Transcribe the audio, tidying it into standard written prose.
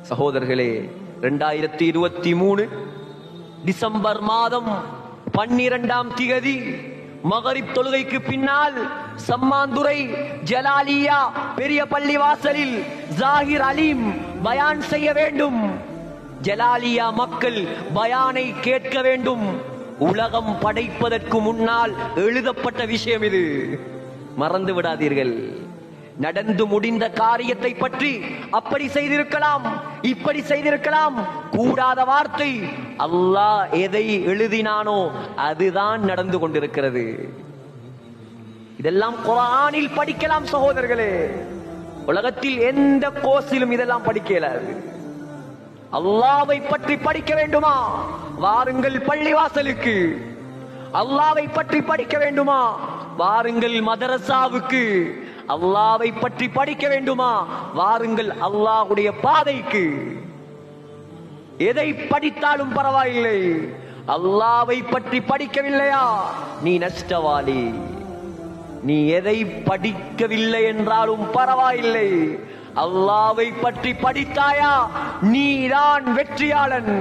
சகோதரர்களே, 2023 டிசம்பர் மாதம் 12ஆம் திகதி மகரிப் தொழுகைக்கு பின்னால் சம்மாந்துறை ஜலாலியா பெரிய பள்ளிவாசலில் ஜாகிர் அலீம் பயான் செய்ய வேண்டும். ஜலாலியா மக்கள் பயானை கேட்க வேண்டும். உலகம் படைப்பதற்கு முன்னால் எழுதப்பட்ட விஷயம் இது, மறந்து விடாதீர்கள். நடந்து முடிந்த காரியத்தை பற்றி அப்படி செய்திருக்கலாம், இப்படி செய்திருக்கலாம், கூடாத வார்த்தை. அல்லாஹ் எதை எழுதினானோ அதுதான் நடந்து கொண்டிருக்கிறது. இதெல்லாம் குர்ஆனில் படிக்கலாம் சகோதரர்களே. உலகத்தில் எந்த கோர்ஸிலும் இதெல்லாம் படிக்க இயலாது. அல்லாஹ்வை பற்றி படிக்க வேண்டுமா? வாருங்கள் பள்ளிவாசலுக்கு. அல்லாஹ்வை பற்றி படிக்க வேண்டுமா? வாருங்கள் மதரசாவுக்கு. அல்லாஹ்வை பற்றி படிக்க வேண்டுமா? வாருங்கள் அல்லாஹ்வுடைய பாதைக்கு. எதை படித்தாலும் பரவாயில்லை, அல்லாஹ்வை பற்றி படிக்கவில்லையா நீ நஷ்டவாளி. நீ எதை படிக்கவில்லை என்றாலும் பரவாயில்லை, அல்லாஹ்வை பற்றி படித்தாயா நீதான் வெற்றியாளன்.